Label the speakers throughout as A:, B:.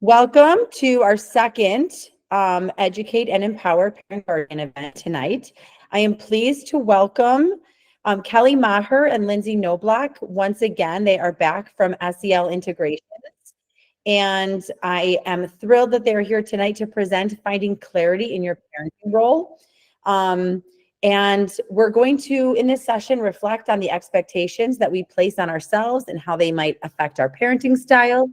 A: Welcome to our second Educate and Empower Parent Guardian event tonight. I am pleased to welcome Kelly Maher and Lindsay Noblock. Once again, they are back from SEL Integrations. And I am thrilled that they're here tonight to present Finding Clarity in Your Parenting Role. And we're going to, in this session, reflect on the expectations that we place on ourselves and how they might affect our parenting style.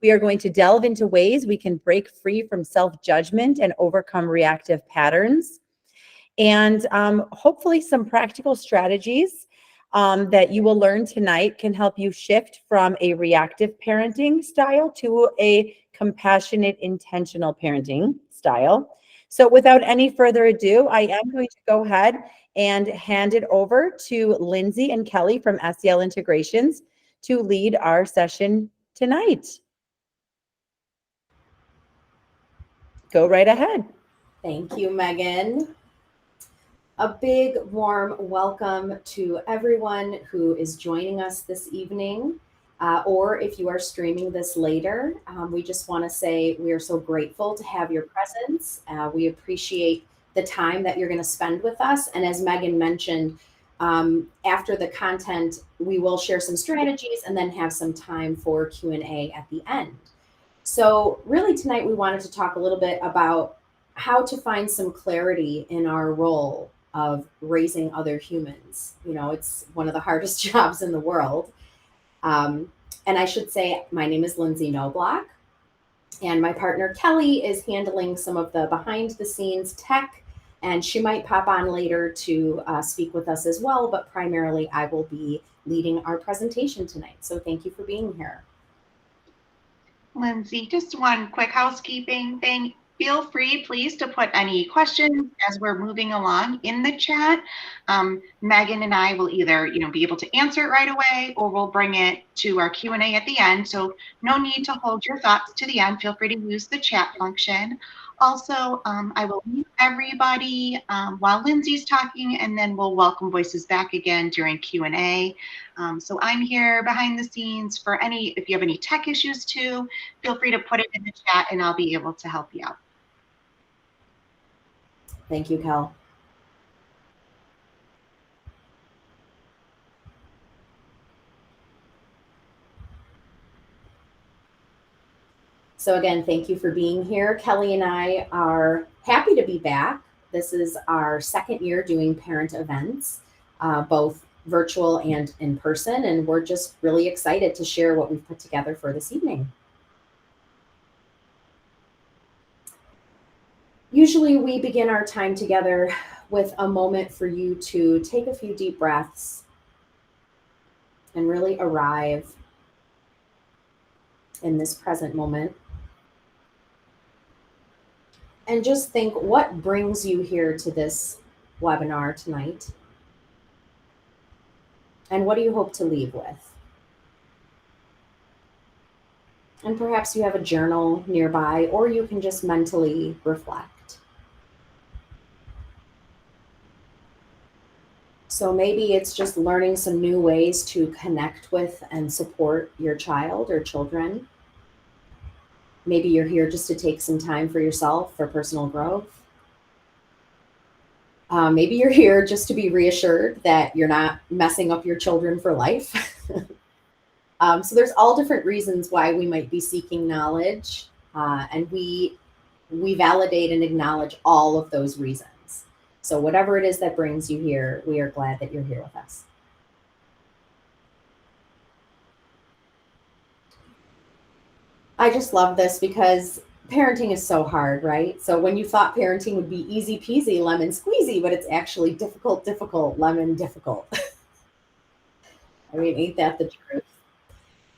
A: We are going to delve into ways we can break free from self-judgment and overcome reactive patterns. And hopefully some practical strategies that you will learn tonight can help you shift from a reactive parenting style to a compassionate, intentional parenting style. So without any further ado, I am going to go ahead and hand it over to Lindsay and Kelly from SEL Integrations to lead our session tonight. Go right ahead.
B: Thank you, Megan. A big warm welcome to everyone who is joining us this evening, or if you are streaming this later. We just want to say we are so grateful to have your presence. We appreciate the time that you're going to spend with us. And as Megan mentioned, after the content, we will share some strategies and then have some time for Q&A at the end. So really tonight we wanted to talk a little bit about how to find some clarity in our role of raising other humans. You know, it's one of the hardest jobs in the world. And I should say, my name is Lindsay Noblock, and my partner Kelly is handling some of the behind the scenes tech, and she might pop on later to speak with us as well, but primarily I will be leading our presentation tonight. So thank you for being here.
C: Lindsay, just one quick housekeeping thing. Feel free, please, to put any questions as we're moving along in the chat. Megan and I will either, be able to answer it right away, or we'll bring it to our Q&A at the end. So no need to hold your thoughts to the end. Feel free to use the chat function. Also, I will mute everybody while Lindsay's talking, and then we'll welcome voices back again during Q&A. So I'm here behind the scenes for if you have any tech issues too, feel free to put it in the chat and I'll be able to help you out.
B: Thank you, Kel. So again, thank you for being here. Kelly and I are happy to be back. This is our second year doing parent events, both virtual and in person, and we're just really excited to share what we've put together for this evening. Usually we begin our time together with a moment for you to take a few deep breaths and really arrive in this present moment. And just think, what brings you here to this webinar tonight? And what do you hope to leave with? And perhaps you have a journal nearby, or you can just mentally reflect. So maybe it's just learning some new ways to connect with and support your child or children. Maybe you're here just to take some time for yourself for personal growth. Maybe you're here just to be reassured that you're not messing up your children for life. So there's all different reasons why we might be seeking knowledge, and we validate and acknowledge all of those reasons. So whatever it is that brings you here, we are glad that you're here with us. I just love this because parenting is so hard, right? So when you thought parenting would be easy peasy, lemon squeezy, but it's actually difficult, lemon difficult. I mean, ain't that the truth?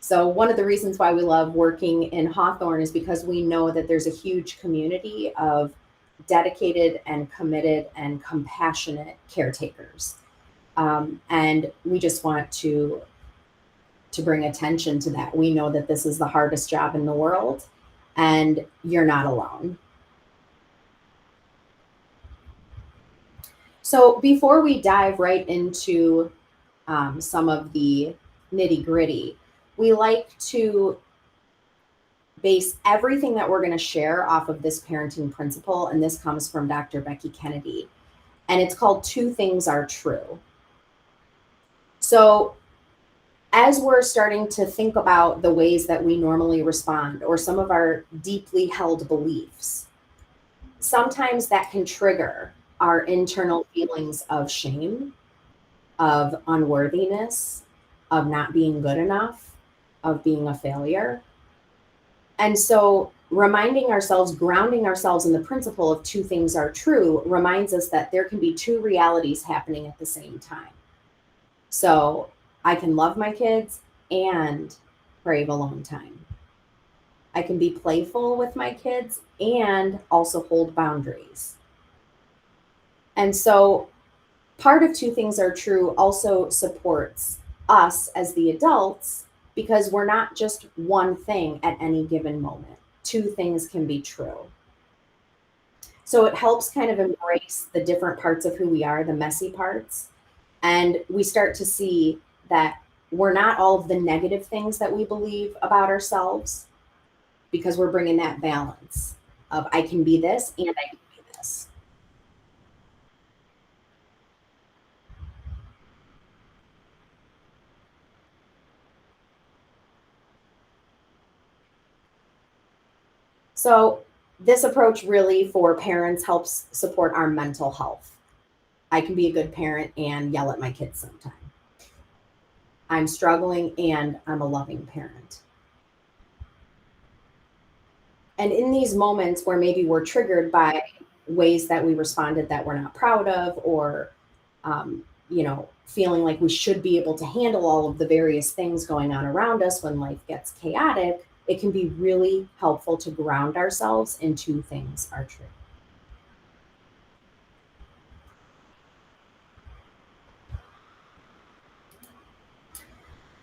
B: So one of the reasons why we love working in Hawthorne is because we know that there's a huge community of dedicated and committed and compassionate caretakers. And we just want to bring attention to that. We know that this is the hardest job in the world, and you're not alone. So before we dive right into some of the nitty-gritty, we like to base everything that we're going to share off of this parenting principle. And this comes from Dr. Becky Kennedy. And it's called Two Things Are True. So as we're starting to think about the ways that we normally respond or some of our deeply held beliefs, sometimes that can trigger our internal feelings of shame, of unworthiness, of not being good enough, of being a failure. And so reminding ourselves, grounding ourselves in the principle of two things are true reminds us that there can be two realities happening at the same time. So I can love my kids and crave alone time. I can be playful with my kids and also hold boundaries. And so part of Two Things Are True also supports us as the adults, because we're not just one thing at any given moment. Two things can be true. So it helps kind of embrace the different parts of who we are, the messy parts. And we start to see that we're not all of the negative things that we believe about ourselves, because we're bringing that balance of I can be this and I can be this. So this approach really for parents helps support our mental health. I can be a good parent and yell at my kids sometimes. I'm struggling and I'm a loving parent. And in these moments where maybe we're triggered by ways that we responded that we're not proud of, or, feeling like we should be able to handle all of the various things going on around us when life gets chaotic, it can be really helpful to ground ourselves in two things are true.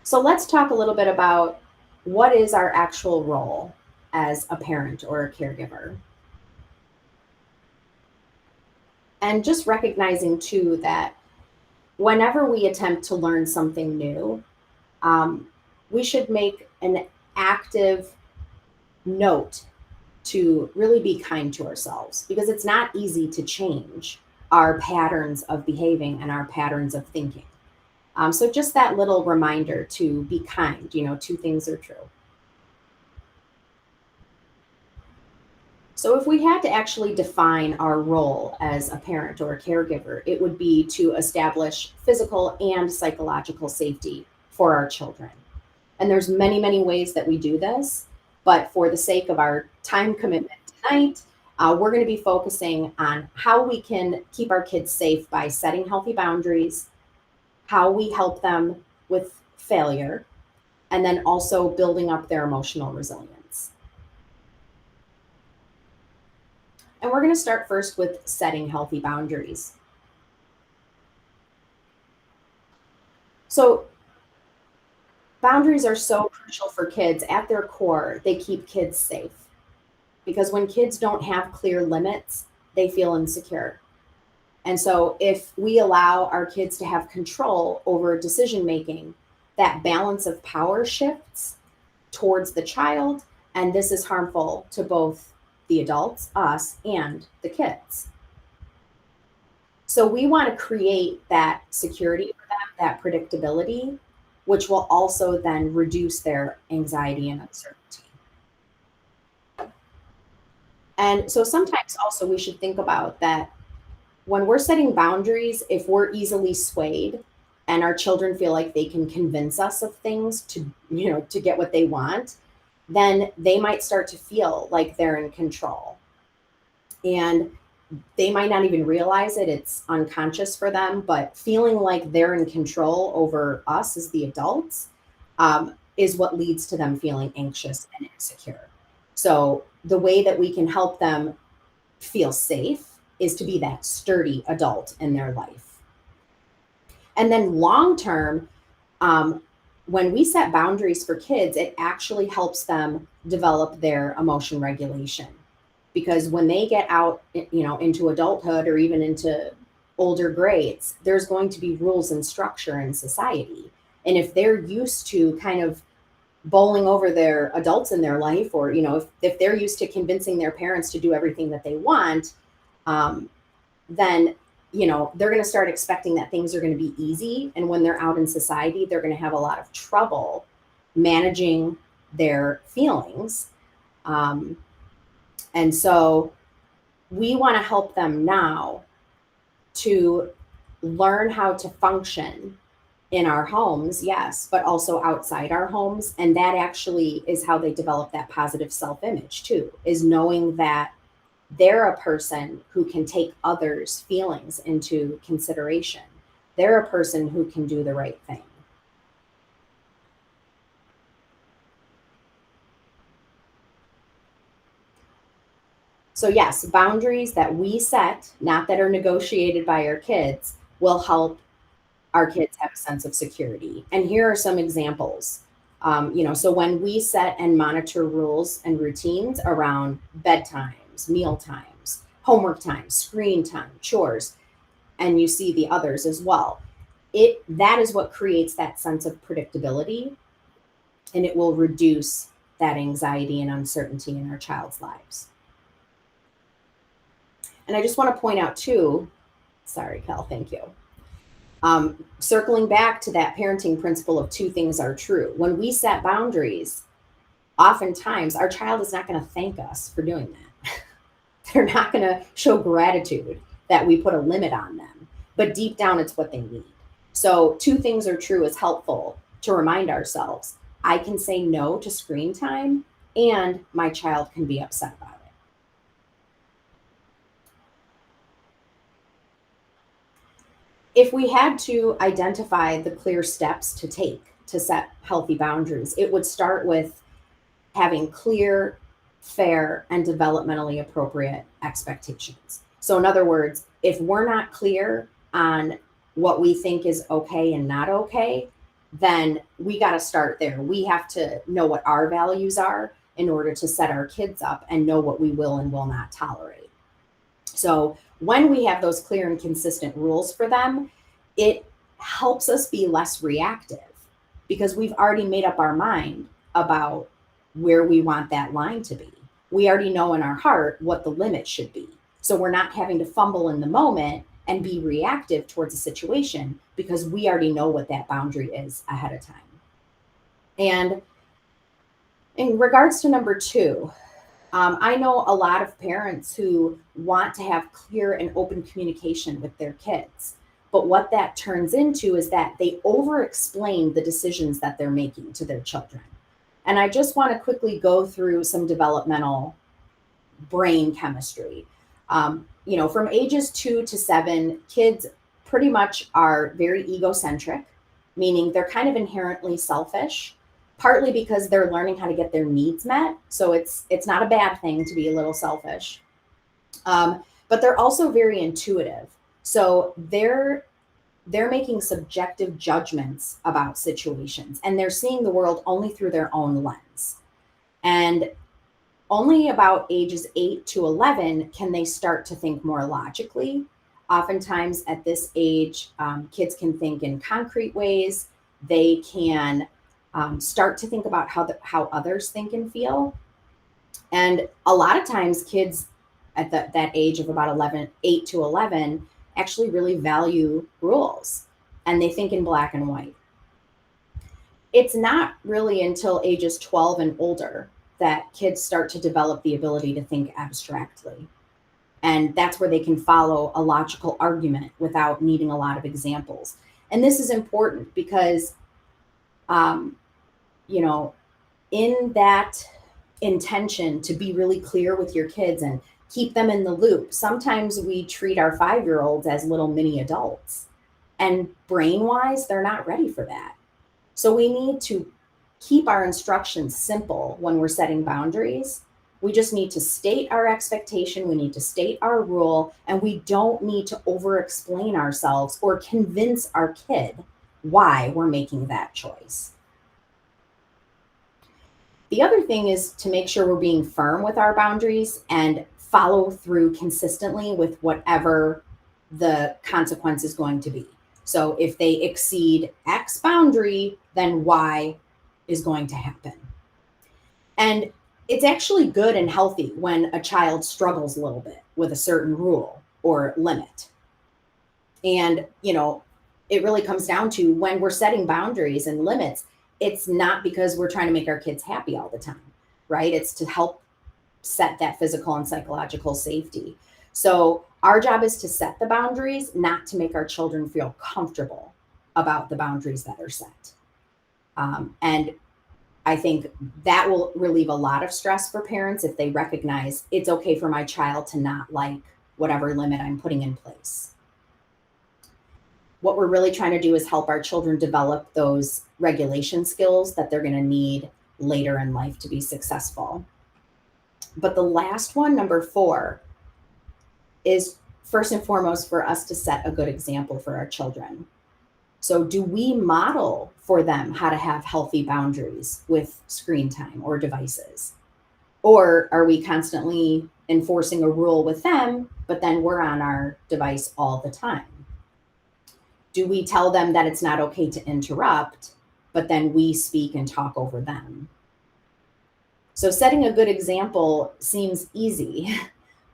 B: So let's talk a little bit about what is our actual role as a parent or a caregiver. And just recognizing too that whenever we attempt to learn something new, we should make an active note to really be kind to ourselves, because it's not easy to change our patterns of behaving and our patterns of thinking. So just that little reminder to be kind, two things are true. So if we had to actually define our role as a parent or a caregiver, it would be to establish physical and psychological safety for our children. And there's many, many ways that we do this, but for the sake of our time commitment tonight, we're going to be focusing on how we can keep our kids safe by setting healthy boundaries, how we help them with failure, and then also building up their emotional resilience. And we're going to start first with setting healthy boundaries. So boundaries are so crucial for kids. At their core, they keep kids safe, because when kids don't have clear limits, they feel insecure. And so if we allow our kids to have control over decision making, that balance of power shifts towards the child, and this is harmful to both the adults, us, and the kids. So we want to create that security for them, that predictability, which will also then reduce their anxiety and uncertainty. And so sometimes also we should think about that when we're setting boundaries, if we're easily swayed and our children feel like they can convince us of things to get what they want, then they might start to feel like they're in control. And they might not even realize it. It's unconscious for them, but feeling like they're in control over us as the adults is what leads to them feeling anxious and insecure. So the way that we can help them feel safe is to be that sturdy adult in their life. And then long term, when we set boundaries for kids, it actually helps them develop their emotion regulation. Because when they get out, into adulthood or even into older grades, there's going to be rules and structure in society. And if they're used to kind of bowling over their adults in their life, or, if they're used to convincing their parents to do everything that they want, then, they're going to start expecting that things are going to be easy. And when they're out in society, they're going to have a lot of trouble managing their feelings. And so we want to help them now to learn how to function in our homes, yes, but also outside our homes. And that actually is how they develop that positive self-image too, is knowing that they're a person who can take others' feelings into consideration. They're a person who can do the right thing. So yes, boundaries that we set, not that are negotiated by our kids, will help our kids have a sense of security. And here are some examples. So when we set and monitor rules and routines around bedtimes, meal times, homework time, screen time, chores, and you see the others as well, that is what creates that sense of predictability, and it will reduce that anxiety and uncertainty in our child's lives. And I just want to point out too, sorry, Kel, thank you. Circling back to that parenting principle of two things are true. When we set boundaries, oftentimes our child is not going to thank us for doing that. They're not going to show gratitude that we put a limit on them, but deep down it's what they need. So two things are true is helpful to remind ourselves. I can say no to screen time, and my child can be upset about it. If we had to identify the clear steps to take to set healthy boundaries, it would start with having clear, fair, and developmentally appropriate expectations. So in other words, if we're not clear on what we think is okay and not okay, then we got to start there. We have to know what our values are in order to set our kids up and know what we will and will not tolerate. So when we have those clear and consistent rules for them, it helps us be less reactive because we've already made up our mind about where we want that line to be. We already know in our heart what the limit should be. So we're not having to fumble in the moment and be reactive towards a situation because we already know what that boundary is ahead of time. And in regards to number two, I know a lot of parents who want to have clear and open communication with their kids. But what that turns into is that they over-explain the decisions that they're making to their children. And I just want to quickly go through some developmental brain chemistry. From ages 2 to 7, kids pretty much are very egocentric, meaning they're kind of inherently selfish, partly because they're learning how to get their needs met. So it's not a bad thing to be a little selfish. But they're also very intuitive. So they're making subjective judgments about situations, and they're seeing the world only through their own lens. And only about ages 8 to 11 can they start to think more logically. Oftentimes at this age, kids can think in concrete ways. They can start to think about how others think and feel. And a lot of times kids at that age of about 8 to 11, actually really value rules, and they think in black and white. It's not really until ages 12 and older that kids start to develop the ability to think abstractly. And that's where they can follow a logical argument without needing a lot of examples. And this is important because, in that intention to be really clear with your kids and keep them in the loop, sometimes we treat our 5-year-olds as little mini adults, and brain-wise, they're not ready for that. So we need to keep our instructions simple when we're setting boundaries. We just need to state our expectation, we need to state our rule, and we don't need to over-explain ourselves or convince our kid why we're making that choice. The other thing is to make sure we're being firm with our boundaries and follow through consistently with whatever the consequence is going to be. So if they exceed X boundary, then Y is going to happen. And it's actually good and healthy when a child struggles a little bit with a certain rule or limit. And, it really comes down to when we're setting boundaries and limits, it's not because we're trying to make our kids happy all the time, right? It's to help set that physical and psychological safety. So our job is to set the boundaries, not to make our children feel comfortable about the boundaries that are set. And I think that will relieve a lot of stress for parents if they recognize it's okay for my child to not like whatever limit I'm putting in place. What we're really trying to do is help our children develop those regulation skills that they're going to need later in life to be successful. But the last one, number 4, is first and foremost for us to set a good example for our children. So do we model for them how to have healthy boundaries with screen time or devices? Or are we constantly enforcing a rule with them, but then we're on our device all the time? Do we tell them that it's not okay to interrupt, but then we speak and talk over them? So setting a good example seems easy,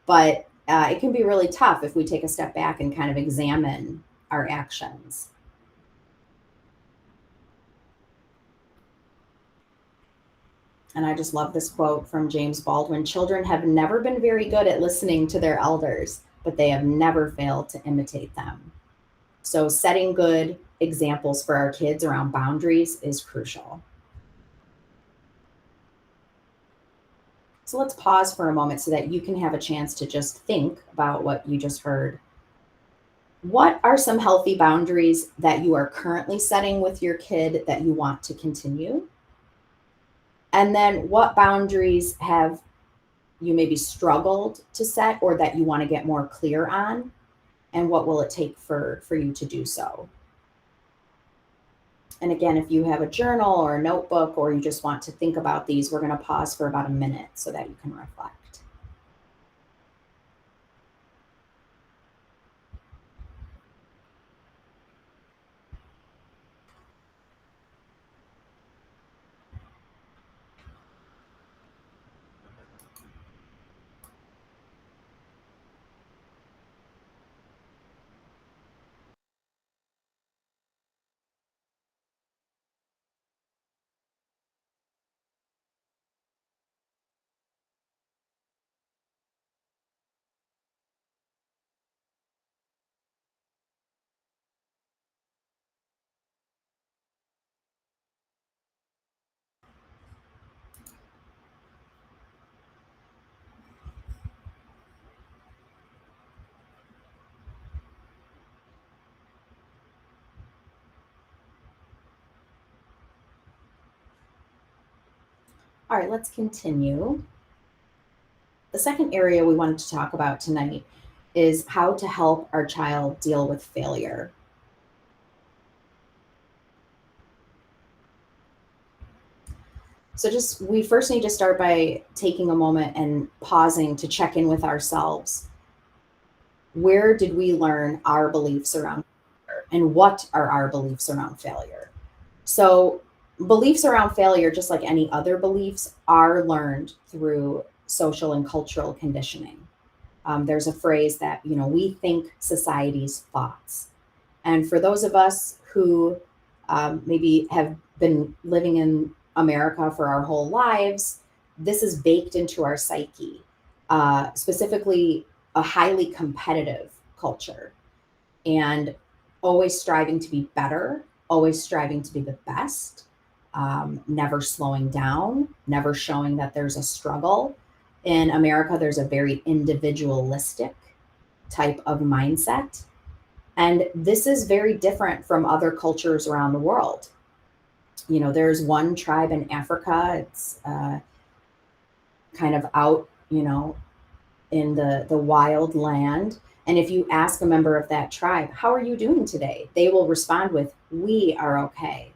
B: but it can be really tough if we take a step back and kind of examine our actions. And I just love this quote from James Baldwin: "Children have never been very good at listening to their elders, but they have never failed to imitate them." So setting good examples for our kids around boundaries is crucial. So let's pause for a moment so that you can have a chance to just think about what you just heard. What are some healthy boundaries that you are currently setting with your kid that you want to continue? And then what boundaries have you maybe struggled to set or that you want to get more clear on? And what will it take for you to do so? And again, if you have a journal or a notebook or you just want to think about these, we're going to pause for about a minute so that you can reflect. All right, let's continue. The second area we wanted to talk about tonight is how to help our child deal with failure. So we first need to start by taking a moment and pausing to check in with ourselves. Where did we learn our beliefs around failure, and what are our beliefs around failure? So beliefs around failure, just like any other beliefs, are learned through social and cultural conditioning. There's a phrase that, we think society's thoughts. And for those of us who maybe have been living in America for our whole lives, this is baked into our psyche, specifically a highly competitive culture, and always striving to be better, always striving to be the best, never slowing down, never showing that there's a struggle. In America, there's a very individualistic type of mindset. And this is very different from other cultures around the world. There's one tribe in Africa. It's kind of out, in the wild land. And if you ask a member of that tribe, how are you doing today? They will respond with, we are okay,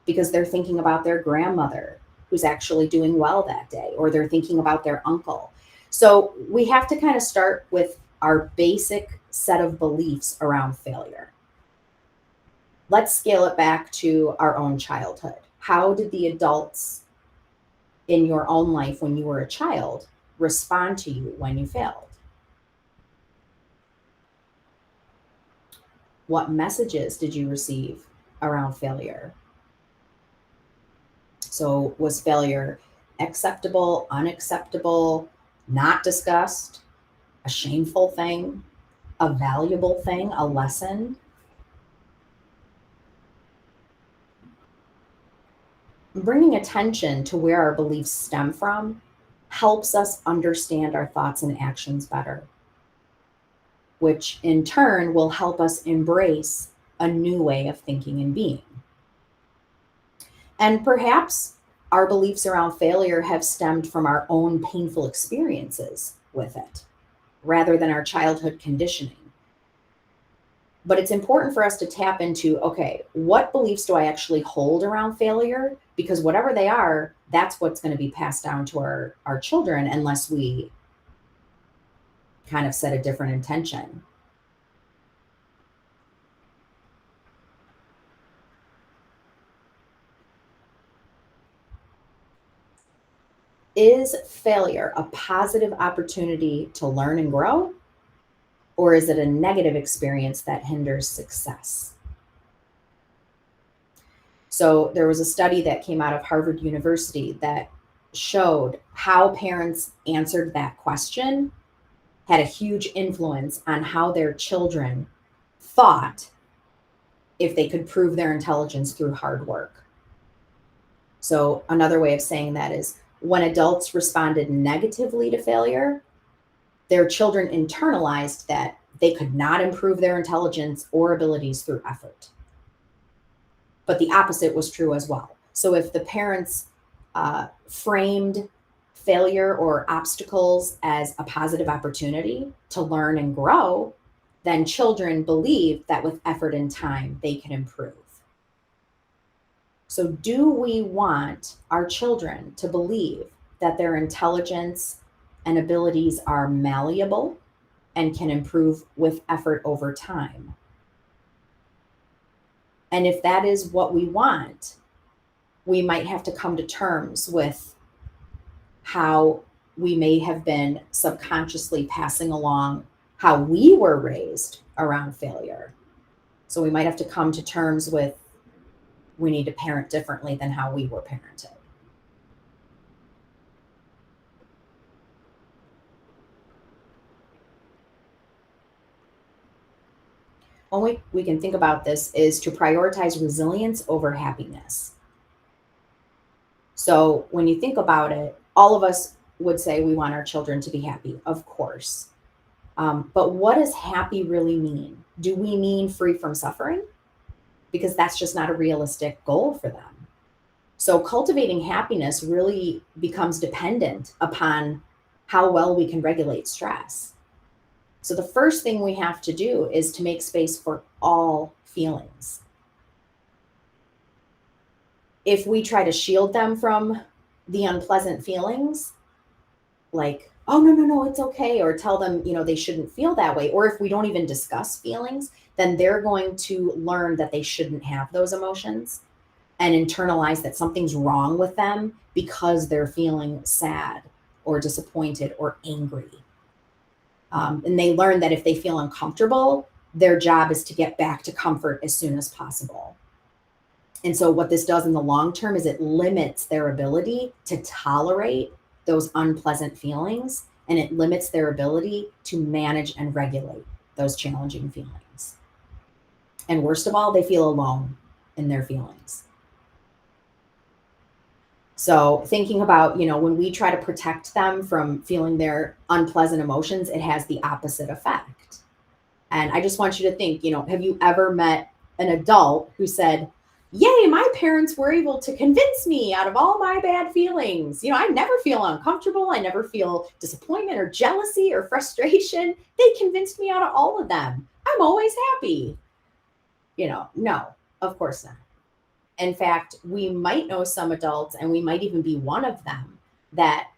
B: because they're thinking about their grandmother who's actually doing well that day, or they're thinking about their uncle. So we have to kind of start with our basic set of beliefs around failure. Let's scale it back to our own childhood. How did the adults in your own life when you were a child respond to you when you failed? What messages did you receive around failure? So was failure acceptable, unacceptable, not discussed, a shameful thing, a valuable thing, a lesson? Bringing attention to where our beliefs stem from helps us understand our thoughts and actions better, which in turn will help us embrace a new way of thinking and being. And perhaps our beliefs around failure have stemmed from our own painful experiences with it, rather than our childhood conditioning. But it's important for us to tap into, okay, what beliefs do I actually hold around failure? Because whatever they are, that's what's going to be passed down to our children unless we kind of set a different intention. Is failure a positive opportunity to learn and grow? Or is it a negative experience that hinders success? So there was a study that came out of Harvard University that showed how parents answered that question had a huge influence on how their children thought if they could prove their intelligence through hard work. So another way of saying that is when adults responded negatively to failure, their children internalized that they could not improve their intelligence or abilities through effort. But the opposite was true as well. So if the parents framed failure or obstacles as a positive opportunity to learn and grow, then children believe that with effort and time, they can improve. So do we want our children to believe that their intelligence and abilities are malleable and can improve with effort over time? And if that is what we want, we might have to come to terms with how we may have been subconsciously passing along how we were raised around failure. So we might have to come to terms with we need to parent differently than how we were parented. One way we can think about this is to prioritize resilience over happiness. So when you think about it, all of us would say we want our children to be happy, of course. But what does happy really mean? Do we mean free from suffering? Because that's just not a realistic goal for them. So cultivating happiness really becomes dependent upon how well we can regulate stress. So the first thing we have to do is to make space for all feelings. If we try to shield them from the unpleasant feelings, like, oh, no, it's okay, or tell them, they shouldn't feel that way, or if we don't even discuss feelings, then they're going to learn that they shouldn't have those emotions and internalize that something's wrong with them because they're feeling sad or disappointed or angry. And they learn that if they feel uncomfortable, their job is to get back to comfort as soon as possible. And so what this does in the long term is it limits their ability to tolerate those unpleasant feelings, and it limits their ability to manage and regulate those challenging feelings. And worst of all, they feel alone in their feelings. So thinking about, when we try to protect them from feeling their unpleasant emotions, it has the opposite effect. And I just want you to think, have you ever met an adult who said, yay, my parents were able to convince me out of all my bad feelings. I never feel uncomfortable. I never feel disappointment or jealousy or frustration. They convinced me out of all of them. I'm always happy. No, of course not. In fact, we might know some adults, and we might even be one of them, that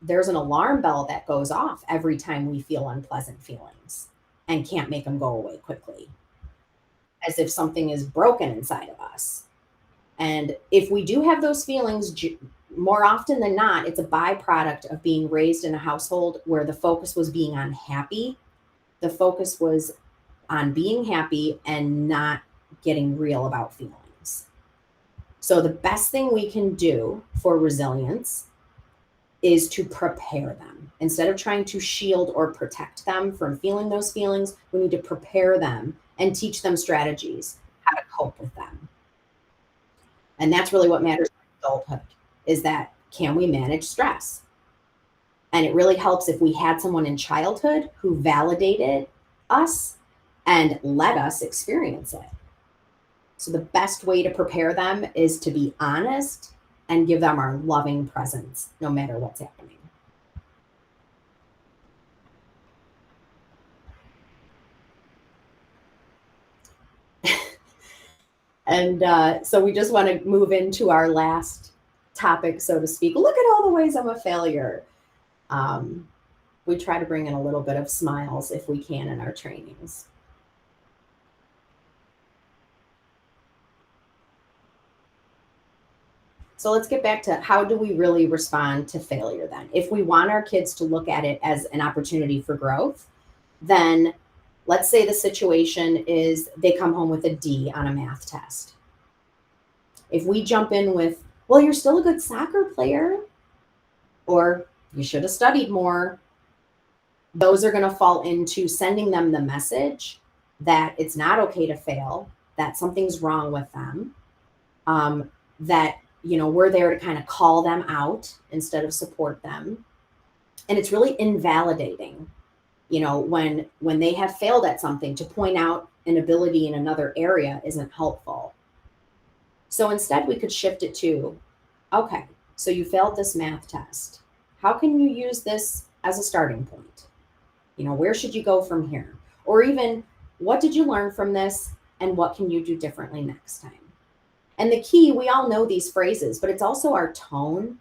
B: there's an alarm bell that goes off every time we feel unpleasant feelings and can't make them go away quickly, as if something is broken inside of us. And if we do have those feelings, more often than not, it's a byproduct of being raised in a household where the focus was being unhappy. The focus was on being happy and not getting real about feelings. So the best thing we can do for resilience is to prepare them. Instead of trying to shield or protect them from feeling those feelings, we need to prepare them and teach them strategies how to cope with them. And that's really what matters in adulthood, is that can we manage stress? And it really helps if we had someone in childhood who validated us and let us experience it. So the best way to prepare them is to be honest and give them our loving presence, no matter what's happening. And so we just want to move into our last topic, so to speak. Look at all the ways I'm a failure. We try to bring in a little bit of smiles if we can in our trainings. So let's get back to how do we really respond to failure then? If we want our kids to look at it as an opportunity for growth, then let's say the situation is they come home with a D on a math test. If we jump in with, well, you're still a good soccer player, or you should have studied more, those are going to fall into sending them the message that it's not okay to fail, that something's wrong with them, that we're there to kind of call them out instead of support them. And it's really invalidating, when they have failed at something, to point out an ability in another area isn't helpful. So instead we could shift it to, okay, so you failed this math test. How can you use this as a starting point? Where should you go from here? Or even, what did you learn from this and what can you do differently next time? And the key, we all know these phrases, but it's also our tone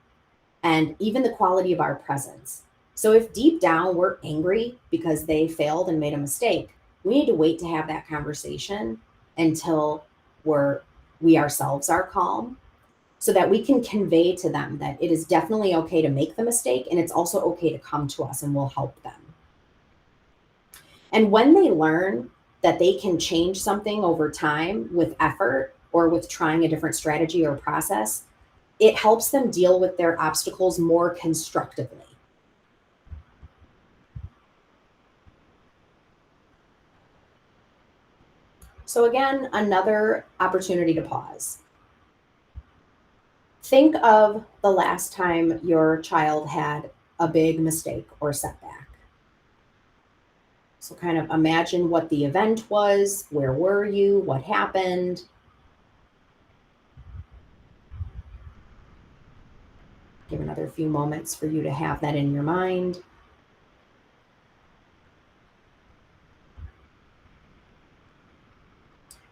B: and even the quality of our presence. So if deep down we're angry because they failed and made a mistake, we need to wait to have that conversation until we ourselves are calm, so that we can convey to them that it is definitely okay to make the mistake, and it's also okay to come to us and we'll help them. And when they learn that they can change something over time with effort or with trying a different strategy or process, it helps them deal with their obstacles more constructively. So again, another opportunity to pause. Think of the last time your child had a big mistake or setback. So kind of imagine what the event was, where were you, what happened. Give another few moments for you to have that in your mind.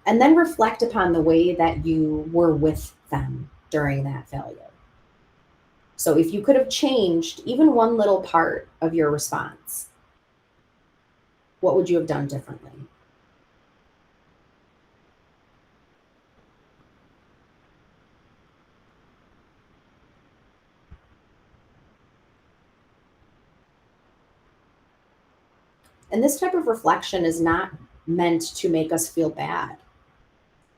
B: And then reflect upon the way that you were with them during that failure. So if you could have changed even one little part of your response, what would you have done differently? And this type of reflection is not meant to make us feel bad.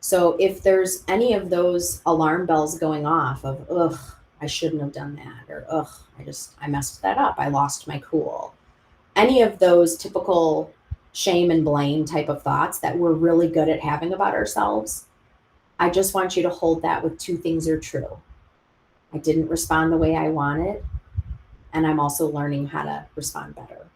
B: So if there's any of those alarm bells going off of, ugh, I shouldn't have done that, or ugh, I messed that up, I lost my cool. Any of those typical shame and blame type of thoughts that we're really good at having about ourselves, I just want you to hold that with two things are true. I didn't respond the way I wanted, and I'm also learning how to respond better.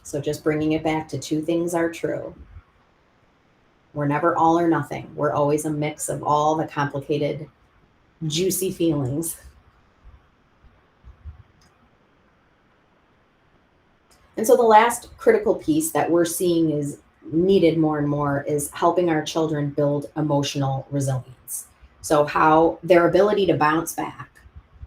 B: So just bringing it back to two things are true. We're never all or nothing. We're always a mix of all the complicated, juicy feelings. And so the last critical piece that we're seeing is needed more and more is helping our children build emotional resilience. So how their ability to bounce back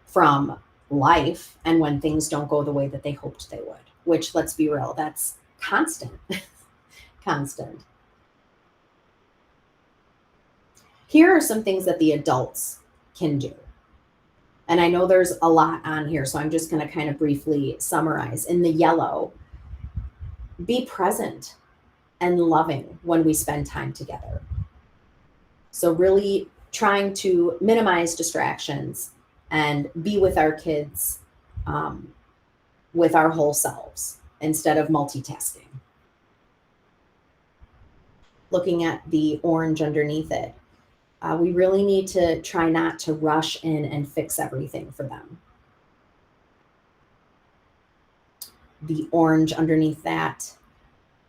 B: from life and when things don't go the way that they hoped they would, which, let's be real, that's constant. Constant. Here are some things that the adults can do. And I know there's a lot on here, so I'm just going to kind of briefly summarize. In the yellow, be present and loving when we spend time together. So really trying to minimize distractions and be with our kids with our whole selves instead of multitasking. Looking at the orange underneath it, we really need to try not to rush in and fix everything for them. The orange underneath that,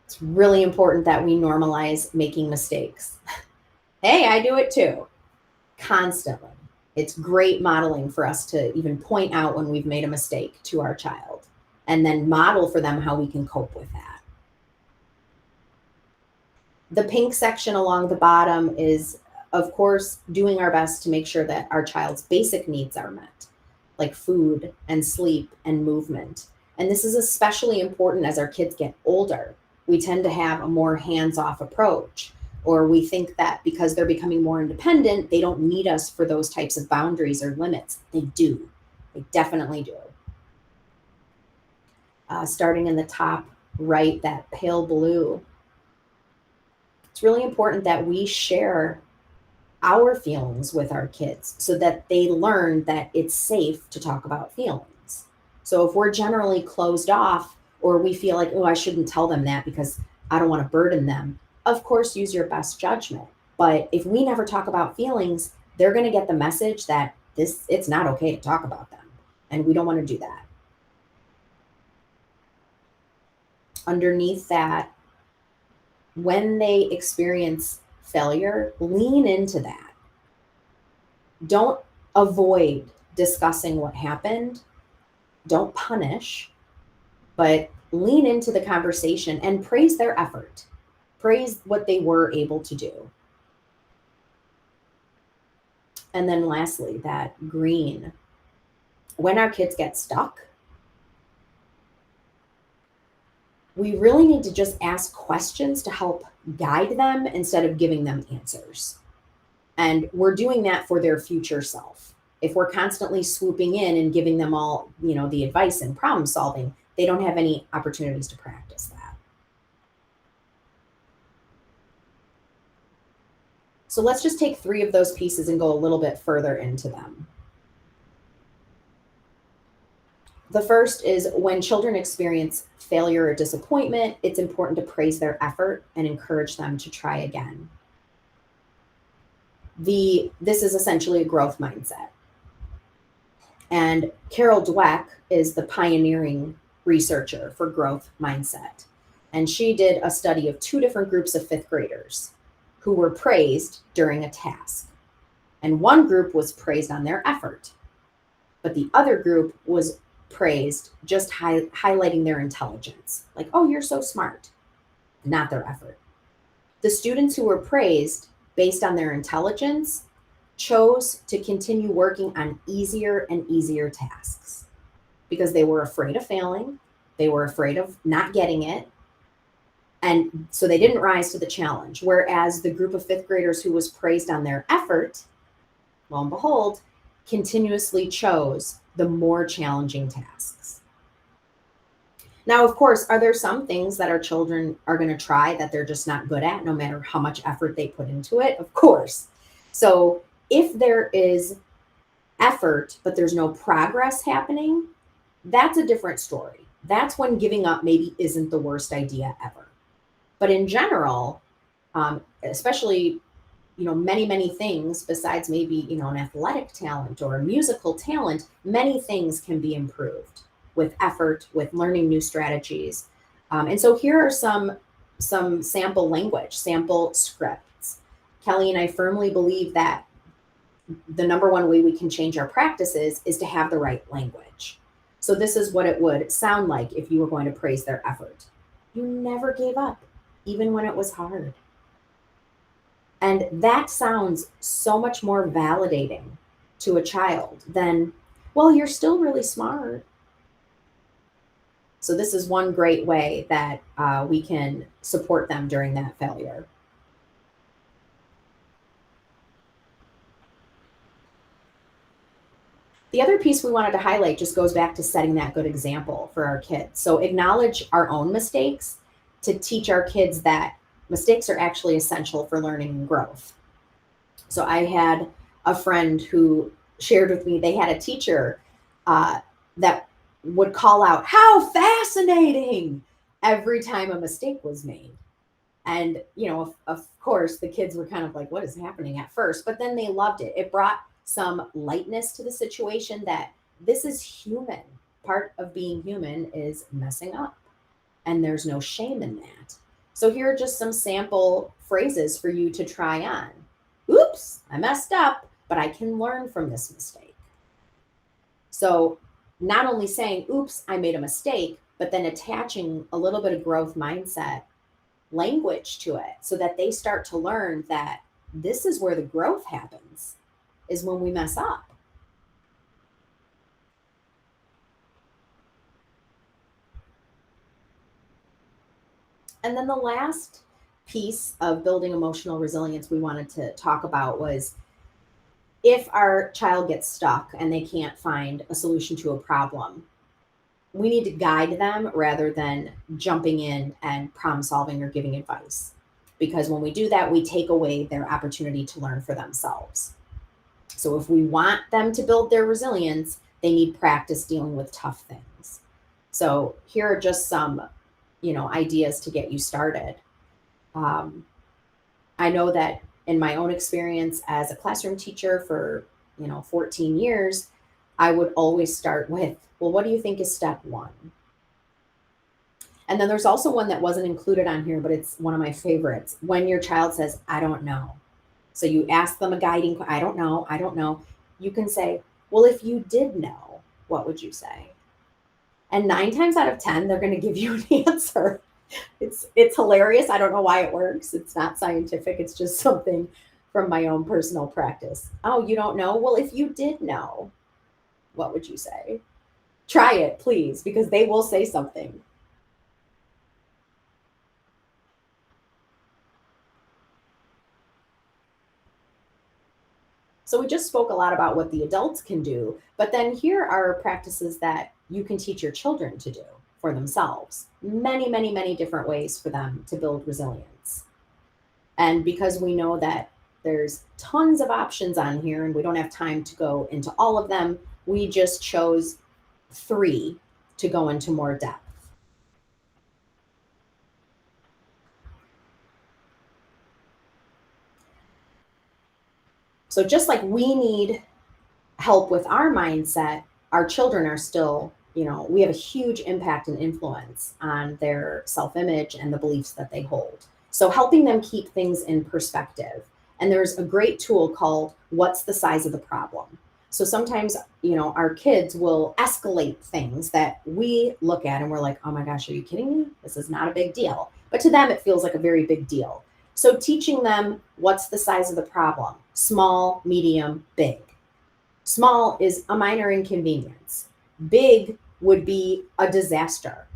B: it's really important that we normalize making mistakes. Hey, I do it too, constantly. It's great modeling for us to even point out when we've made a mistake to our child and then model for them how we can cope with that. The pink section along the bottom is, of course, doing our best to make sure that our child's basic needs are met, like food and sleep and movement. And this is especially important as our kids get older. We tend to have a more hands-off approach, or we think that because they're becoming more independent, they don't need us for those types of boundaries or limits. They do. They definitely do. Starting in the top right, that pale blue, it's really important that we share our feelings with our kids so that they learn that it's safe to talk about feelings. So if we're generally closed off, or we feel like, oh, I shouldn't tell them that because I don't want to burden them, of course, use your best judgment. But if we never talk about feelings, they're going to get the message that it's not okay to talk about them. And we don't want to do that. Underneath that, when they experience failure, lean into that. Don't avoid discussing what happened. Don't punish, but lean into the conversation and praise their effort. Praise what they were able to do. And then lastly, that green. When our kids get stuck, we really need to just ask questions to help guide them instead of giving them answers. And we're doing that for their future self. If we're constantly swooping in and giving them all, the advice and problem solving, they don't have any opportunities to practice that. So let's just take 3 of those pieces and go a little bit further into them. The first is when children experience failure or disappointment, it's important to praise their effort and encourage them to try again. This is essentially a growth mindset. And Carol Dweck is the pioneering researcher for growth mindset. And she did a study of 2 different groups of 5th graders who were praised during a task. And one group was praised on their effort, but the other group was praised just highlighting their intelligence. Like, oh, you're so smart, not their effort. The students who were praised based on their intelligence chose to continue working on easier and easier tasks because they were afraid of failing. They were afraid of not getting it. And so they didn't rise to the challenge. Whereas the group of 5th graders who was praised on their effort, lo and behold, continuously chose the more challenging tasks. Now, of course, are there some things that our children are going to try that they're just not good at, no matter how much effort they put into it? Of course. So if there is effort, but there's no progress happening, that's a different story. That's when giving up maybe isn't the worst idea ever. But in general, especially, many things besides maybe, an athletic talent or a musical talent, many things can be improved with effort, with learning new strategies. And so here are some sample language, sample scripts. Kelly and I firmly believe that the number one way we can change our practices is to have the right language. So this is what it would sound like if you were going to praise their effort. You never gave up, even when it was hard. And that sounds so much more validating to a child than, well, you're still really smart. So this is one great way that we can support them during that failure. The other piece we wanted to highlight just goes back to setting that good example for our kids. So acknowledge our own mistakes to teach our kids that mistakes are actually essential for learning and growth. So I had a friend who shared with me they had a teacher that would call out, "How fascinating!" every time a mistake was made. And, of course, the kids were kind of like, what is happening at first? But then they loved it. It brought some lightness to the situation that this is human. Part of being human is messing up, and there's no shame in that. So here are just some sample phrases for you to try on. Oops, I messed up, but I can learn from this mistake. So not only saying, oops, I made a mistake, but then attaching a little bit of growth mindset language to it so that they start to learn that this is where the growth happens, is when we mess up. And then the last piece of building emotional resilience we wanted to talk about was if our child gets stuck and they can't find a solution to a problem, we need to guide them rather than jumping in and problem solving or giving advice. Because when we do that, we take away their opportunity to learn for themselves. So if we want them to build their resilience, they need practice dealing with tough things. So here are just some, ideas to get you started. I know that in my own experience as a classroom teacher for, 14 years, I would always start with, well, what do you think is step one? And then there's also one that wasn't included on here, but it's one of my favorites. When your child says, I don't know. So you ask them a guiding, I don't know. You can say, well, if you did know, what would you say? And 9 times out of 10, they're going to give you an answer. It's hilarious. I don't know why it works. It's not scientific. It's just something from my own personal practice. Oh, you don't know? Well, if you did know, what would you say? Try it, please, because they will say something. So we just spoke a lot about what the adults can do, but then here are practices that you can teach your children to do for themselves. Many, many, many different ways for them to build resilience. And because we know that there's tons of options on here and we don't have time to go into all of them, we just chose 3 to go into more depth. So just like we need help with our mindset, our children are still, we have a huge impact and influence on their self-image and the beliefs that they hold. So helping them keep things in perspective. And there's a great tool called What's the Size of the Problem? So sometimes, our kids will escalate things that we look at and we're like, oh my gosh, are you kidding me? This is not a big deal. But to them, it feels like a very big deal. So teaching them what's the size of the problem: small, medium, big. Small is a minor inconvenience. Big would be a disaster,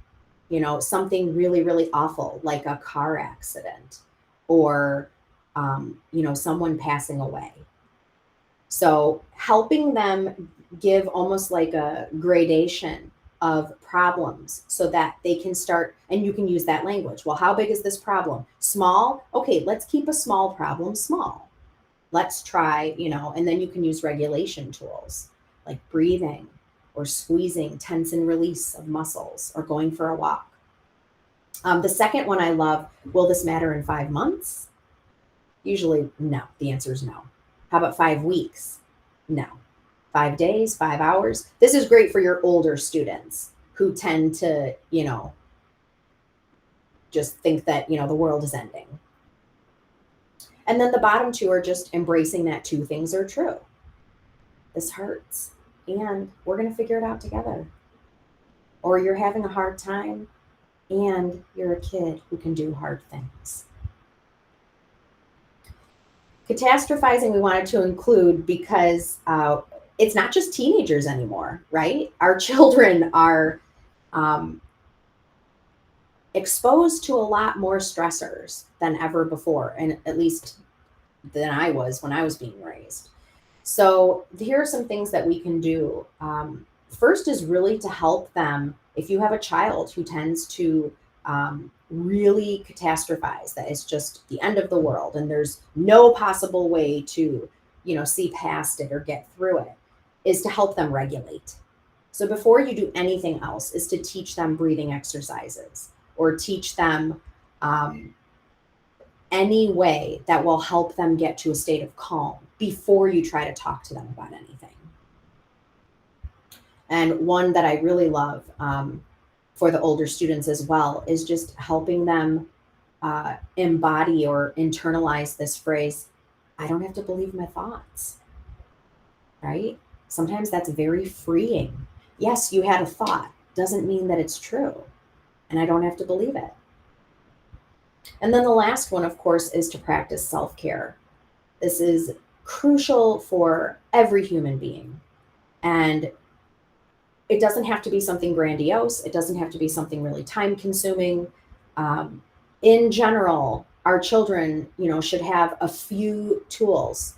B: something really, really awful, like a car accident or, someone passing away. So helping them give almost like a gradation of problems so that they can start, and you can use that language. Well, how big is this problem? Small? Okay, let's keep a small problem small. Let's try, and then you can use regulation tools like breathing or squeezing, tense and release of muscles, or going for a walk. The second one I love, will this matter in 5 months? Usually, no. The answer is no. How about 5 weeks? No. 5 days, 5 hours? This is great for your older students who tend to, just think that, the world is ending. And then the bottom 2 are just embracing that 2 things are true. This hurts, and we're going to figure it out together. Or you're having a hard time, and you're a kid who can do hard things. Catastrophizing we wanted to include because it's not just teenagers anymore, right? Our children are exposed to a lot more stressors than ever before, and at least than I was when I was being raised. So here are some things that we can do. First is really to help them. If you have a child who tends to really catastrophize, that it's just the end of the world and there's no possible way to, see past it or get through it, is to help them regulate. So before you do anything else is to teach them breathing exercises or teach them any way that will help them get to a state of calm before you try to talk to them about anything. And one that I really love for the older students as well is just helping them embody or internalize this phrase, I don't have to believe my thoughts, right? Sometimes that's very freeing. Yes, you had a thought, doesn't mean that it's true, and I don't have to believe it. And then the last one, of course, is to practice self-care. This is crucial for every human being. And it doesn't have to be something grandiose. It doesn't have to be something really time-consuming. In general, our children, should have a few tools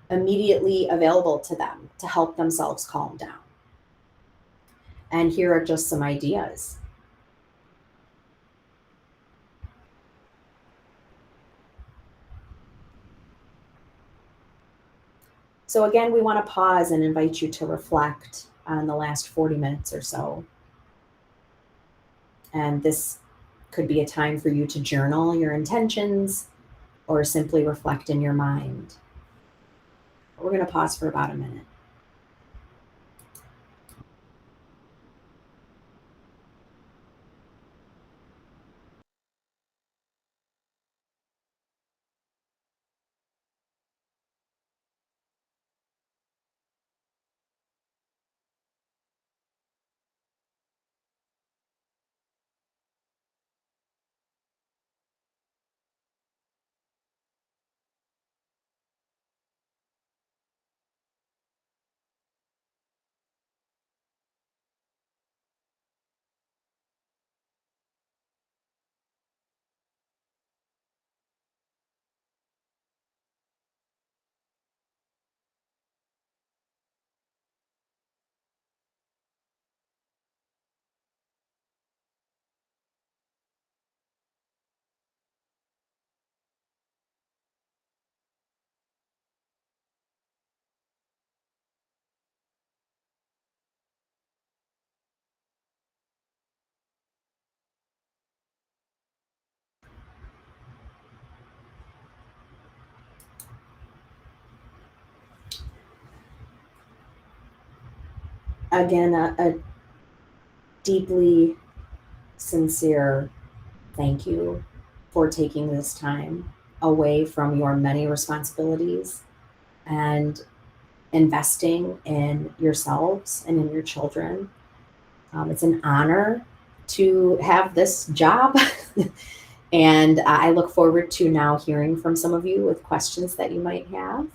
B: immediately available to them to help themselves calm down. And here are just some ideas. So again, we want to pause and invite you to reflect on the last 40 minutes or so. And this could be a time for you to journal your intentions or simply reflect in your mind. We're going to pause for about a minute. Again, a deeply sincere thank you for taking this time away from your many responsibilities and investing in yourselves and in your children. It's an honor to have this job. And I look forward to now hearing from some of you with questions that you might have.